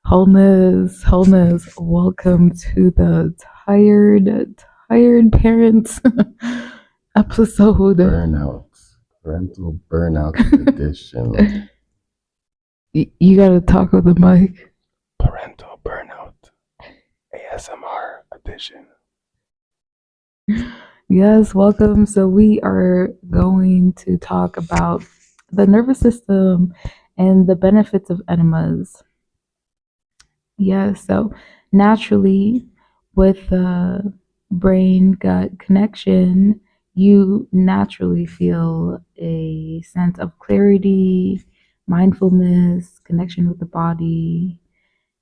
Wholeness. Welcome to the tired parents episode. Burnout. Parental burnout edition. You gotta talk with the mic. Parental burnout. ASMR edition. Yes, welcome. So we are going to talk about the nervous system and the benefits of enemas. Yes, so naturally, with the brain gut connection, you naturally feel a sense of clarity, mindfulness, connection with the body,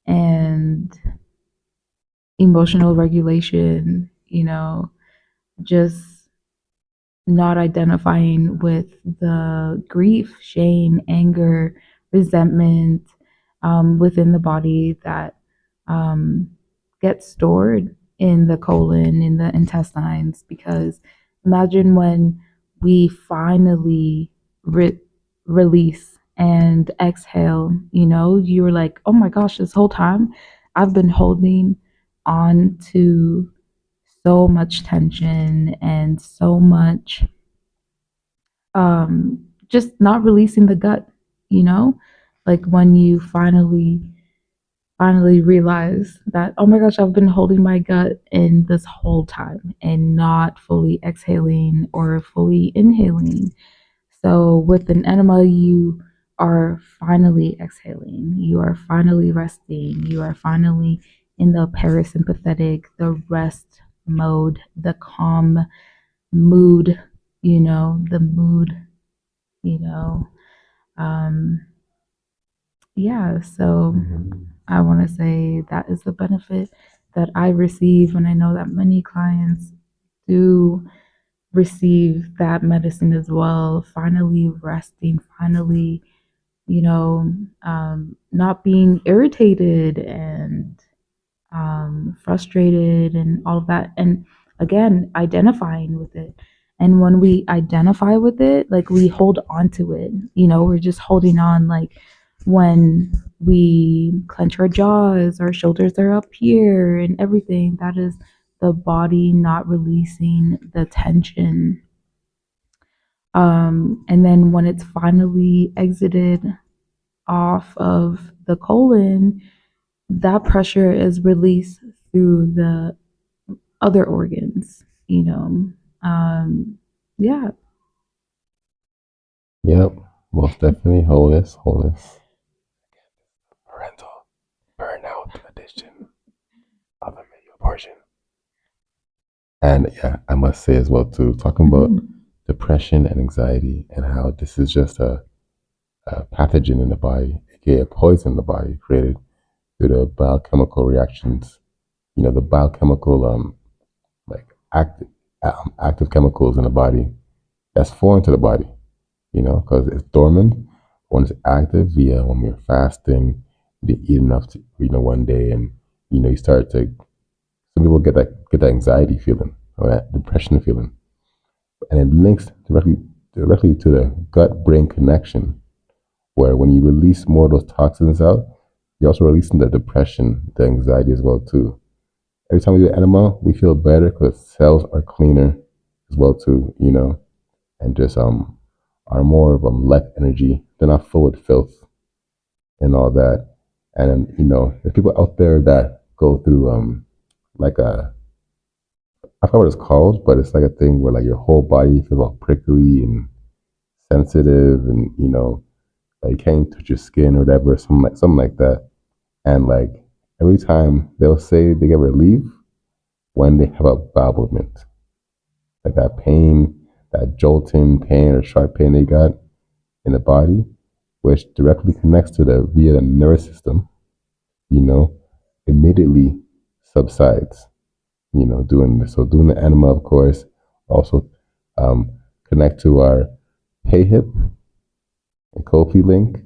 and emotional regulation, just not identifying with the grief, shame, anger, resentment within the body that um, gets stored in the colon, in the intestines. Because imagine when we finally release and exhale, you were like, oh my gosh, this whole time I've been holding on to so much tension and so much just not releasing the gut, you know? Like when you finally realize that, oh my gosh, I've been holding my gut in this whole time and not fully exhaling or fully inhaling. So with an enema, you are finally exhaling, you are finally resting, you are finally in the parasympathetic, the rest mode, the calm mood, the mood, you know. Um, yeah, so I want to say that is the benefit that I receive, and I know that many clients do receive that medicine as well. Finally resting, finally, not being irritated and frustrated and all of that. And again, identifying with it. And when we identify with it, like we hold on to it, we're just holding on. Like when we clench our jaws, our shoulders are up here and everything, that is the body not releasing the tension. And then when it's finally exited off of the colon, that pressure is released through the other organs. Yeah. Yep. Most definitely wholeness. Parental burnout edition of a video portion. And yeah, I must say as well too, talking about depression and anxiety and how this is just a pathogen in the body, aka a poison in the body created due to biochemical reactions. The biochemical like active chemicals in the body that's foreign to the body, because it's dormant. When it's active, via when we're fasting, you eat enough to, one day, and you start to. Some people get that anxiety feeling or that depression feeling, and it links directly to the gut brain connection, where when you release more of those toxins out, you're also releasing the depression, the anxiety as well too. Every time we do enema, we feel better because cells are cleaner as well too, and just are more of less energy. They're not full with filth and all that. And there's people out there that go through like I forgot what it's called, but it's like a thing where like your whole body feels all prickly and sensitive, and like you can't touch your skin or whatever, something like that. And like every time they'll say they get relief when they have a bowel movement, like that pain, that jolting pain or sharp pain they got in the body, which directly connects to the via the nervous system, you know, immediately subsides. Doing this. So doing the enema, of course, also um, connect to our PayHip and Kofi link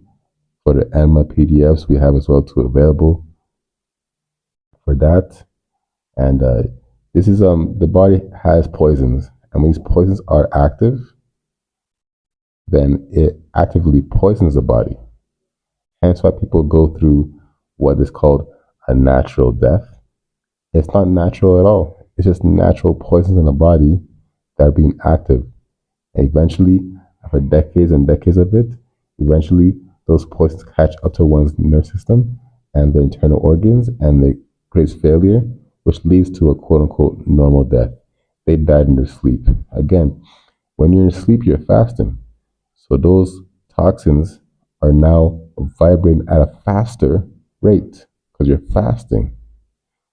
for the enema PDFs we have as well too available for that. And this is the body has poisons, and when these poisons are active, then it actively poisons the body. Hence why people go through what is called a natural death. It's not natural at all. It's just natural poisons in the body that are being active. And eventually, after decades and decades of it, eventually those poisons catch up to one's nerve system and the internal organs, and they create failure, which leads to a quote unquote normal death. They died in their sleep. Again, when you're in sleep, you're fasting. So those toxins are now vibrating at a faster rate because you're fasting.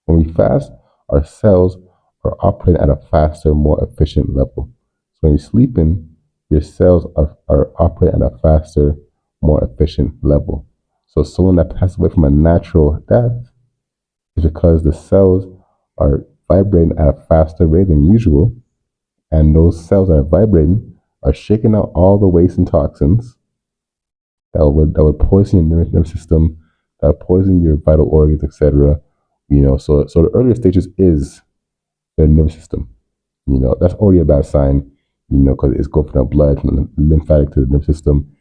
When we fast, our cells are operating at a faster, more efficient level. So when you're sleeping, your cells are operating at a faster, more efficient level. So someone that passes away from a natural death is because the cells are vibrating at a faster rate than usual, and those cells that are vibrating are shaking out all the waste and toxins that would poison your nervous system, that would poison your vital organs, etc. So the earlier stages is the nervous system. That's already a bad sign. Because it's going from the blood, from the lymphatic to the nervous system.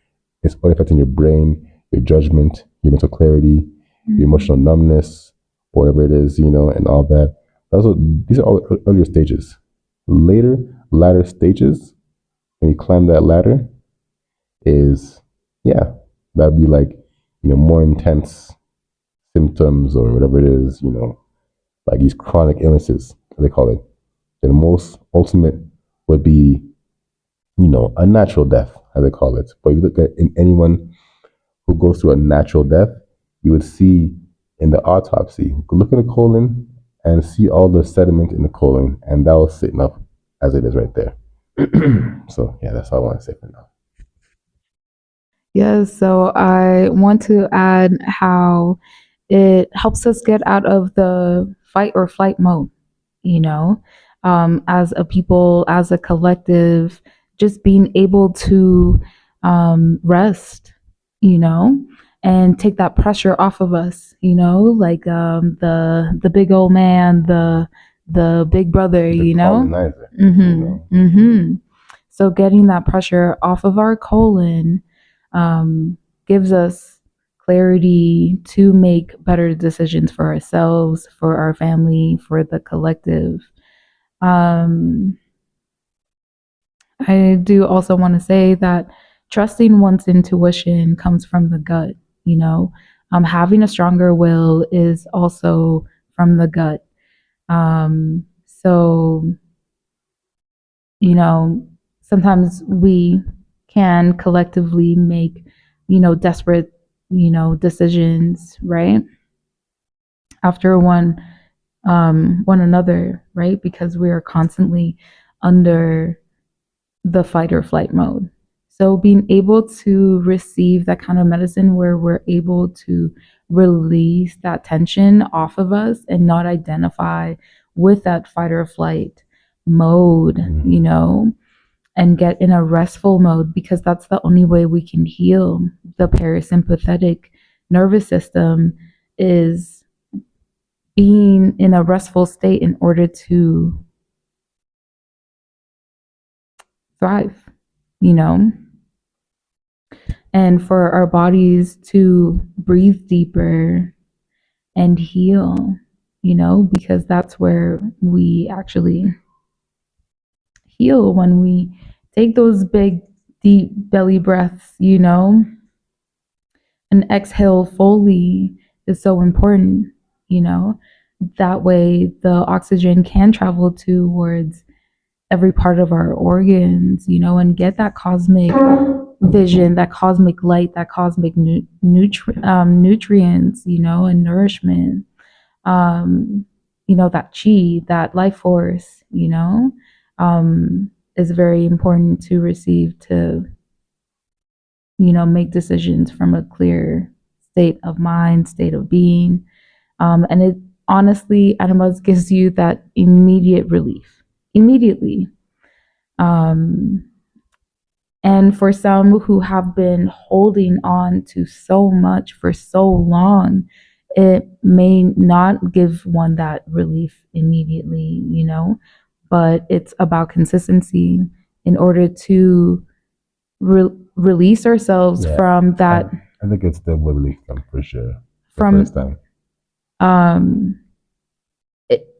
It's already affecting your brain, your judgment, your mental clarity, your emotional numbness, whatever it is, and all that. These are all earlier stages. Latter stages, when you climb that ladder, is, yeah, that'd be like, more intense symptoms or whatever it is, like these chronic illnesses, as they call it. The most ultimate would be, a natural death, as they call it. But if you look at anyone who goes through a natural death, you would see in the autopsy, look in the colon and see all the sediment in the colon, and that was sitting up as it is right there. So yeah, that's all I want to say for now. Yes, so I want to add how it helps us get out of the fight or flight mode, you know, as a people, as a collective, just being able to rest, you know, and take that pressure off of us, like the big old man, the big brother, The colonizer, So getting that pressure off of our colon gives us clarity to make better decisions for ourselves, for our family, for the collective. Um, I do also want to say that trusting one's intuition comes from the gut, you know. Having a stronger will is also from the gut. So, sometimes we can collectively make, desperate, decisions, right? After one another, right? Because we are constantly under the fight or flight mode. So being able to receive that kind of medicine where we're able to release that tension off of us and not identify with that fight or flight mode, and get in a restful mode, because that's the only way we can heal. The parasympathetic nervous system is being in a restful state in order to thrive, you know, and for our bodies to breathe deeper and heal, because that's where we actually heal, when we take those big, deep belly breaths, and exhale fully is so important, you know. That way, the oxygen can travel towards every part of our organs, and get that cosmic vision, that cosmic light, that cosmic nutrients, and nourishment, that chi, that life force, is very important to receive to, make decisions from a clear state of mind, state of being. And it honestly, Enemas gives you that immediate relief, immediately. Um, and for some who have been holding on to so much for so long, it may not give one that relief immediately, but it's about consistency in order to release ourselves Yeah, from that. I think it's the relief them for sure. first from time. um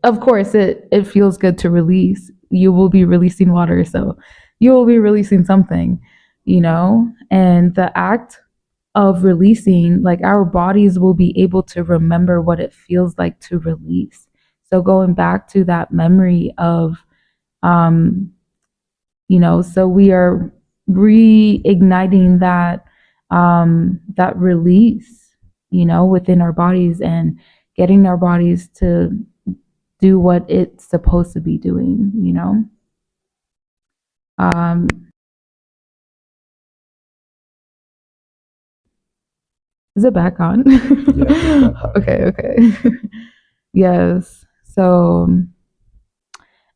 of course it feels good to release. You will be releasing water, so you will be releasing something, and the act of releasing, like our bodies will be able to remember what it feels like to release. So going back to that memory of um so we are reigniting that release, within our bodies, and getting our bodies to do what it's supposed to be doing. Um, is it back on? Yes, it's back on. Okay, okay. Yes. So,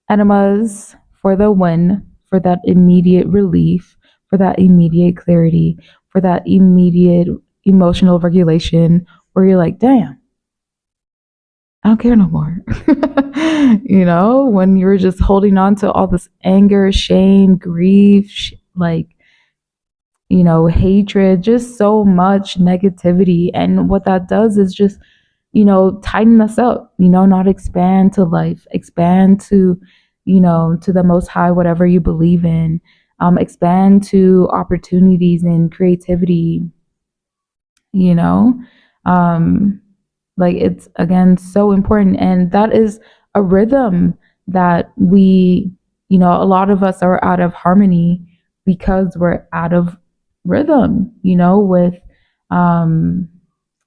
enemas for the win, for that immediate relief, for that immediate clarity, for that immediate emotional regulation where you're like, damn, I don't care no more. When you're just holding on to all this anger, shame, grief, like, hatred, just so much negativity. And what that does is just, tighten us up, not expand to life, expand to, to the most high, whatever you believe in, expand to opportunities and creativity, you know? Um, like it's again so important. And that is a rhythm that a lot of us are out of harmony because we're out of rhythm, with um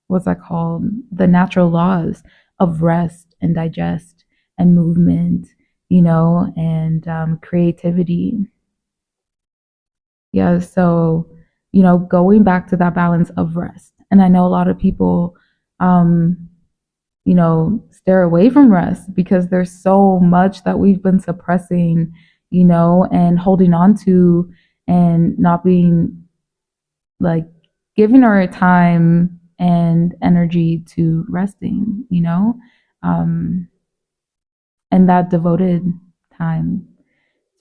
what's that called? The natural laws of rest and digest and movement, and creativity. Yeah, so, going back to that balance of rest. And I know a lot of people, um, stare away from rest because there's so much that we've been suppressing, and holding on to, and not being like giving our time and energy to resting, um, and that devoted time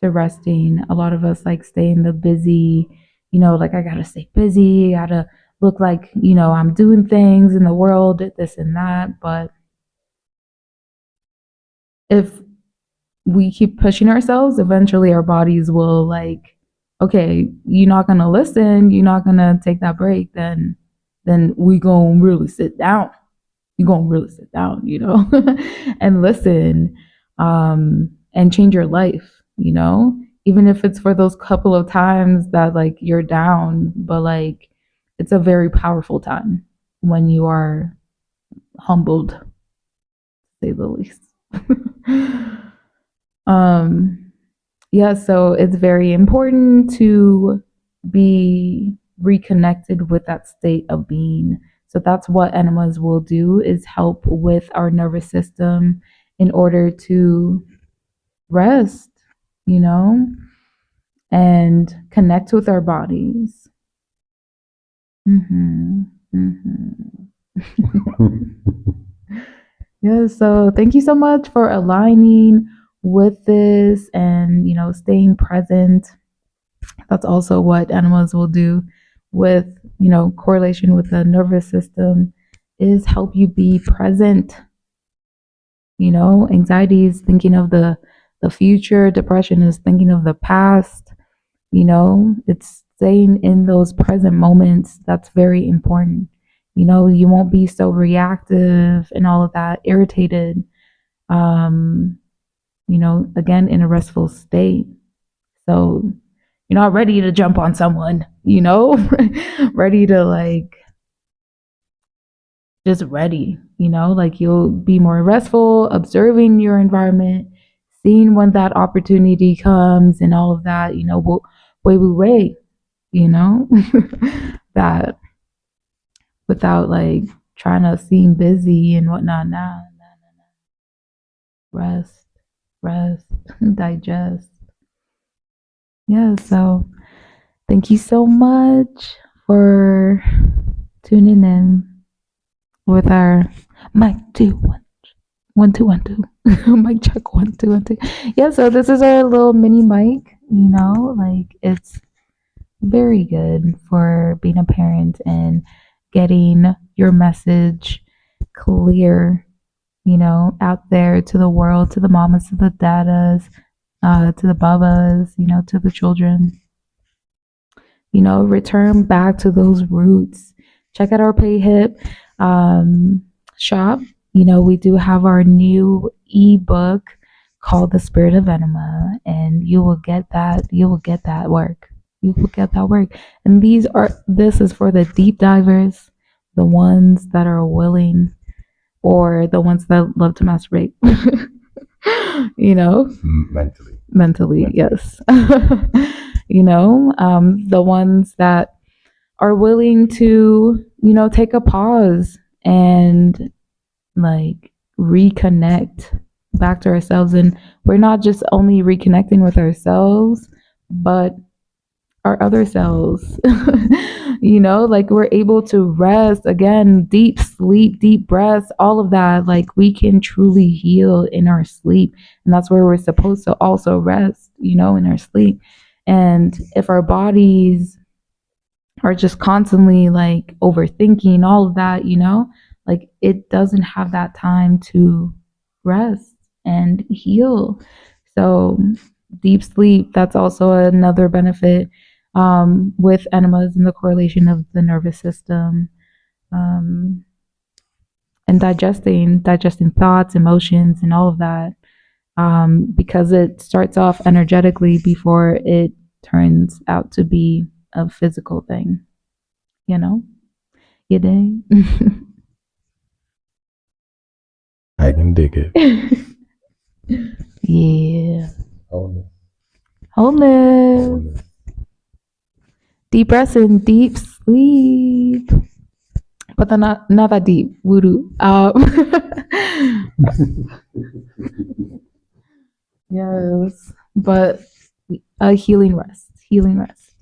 to resting. A lot of us like stay in the busy, like I gotta stay busy, gotta look like, I'm doing things in the world, this and that. But if we keep pushing ourselves, eventually our bodies will like, okay, you're not gonna listen, you're not gonna take that break, then we gonna really sit down. You're gonna really sit down, and listen, and change your life, even if it's for those couple of times that like you're down, but like it's a very powerful time when you are humbled, to say the least. um yeah, so it's very important to be reconnected with that state of being. So that's what enemas will do, is help with our nervous system in order to rest, you know, and connect with our bodies. Mm-hmm. Mm-hmm. Yeah, so thank you so much for aligning with this and, staying present. That's also what animals will do with, correlation with the nervous system, is help you be present. Anxiety is thinking of the future, depression is thinking of the past. It's staying in those present moments. That's very important. You won't be so reactive and all of that, irritated, um, again, in a restful state. So you're not ready to jump on someone, ready to like, just ready, like you'll be more restful, observing your environment, seeing when that opportunity comes and all of that, wait, you know, that without like trying to seem busy and whatnot. Nah, rest, rest, digest. Yeah, so thank you so much for tuning in with our mic two one two one two mic check 1 2 1 2. Yeah, so this is our little mini mic. Like it's very good for being a parent and getting your message clear, out there to the world, to the mamas, to the dadas, to the babas, to the children. Return back to those roots. Check out our PayHip shop. We do have our new ebook called The Spirit of Enema, and you will get that. You will get that work. You will get that work. And this is for the deep divers, the ones that are willing, or the ones that love to masturbate. Mentally, yes. The ones that are willing to, take a pause and like reconnect back to ourselves. And we're not just only reconnecting with ourselves, but our other selves. Like we're able to rest again, deep sleep, deep breaths, all of that. Like we can truly heal in our sleep. And that's where we're supposed to also rest, in our sleep. And if our bodies are just constantly like overthinking all of that, like it doesn't have that time to rest and heal. So, deep sleep, that's also another benefit with enemas and the correlation of the nervous system, um, and digesting thoughts, emotions, and all of that, because it starts off energetically before it turns out to be a physical thing, you know? You dig? I can dig it. Yeah. Wholeness. Wholeness. Deep rest and deep sleep. But they're not that deep. Voodoo. Yes. But a healing rest. Healing rest.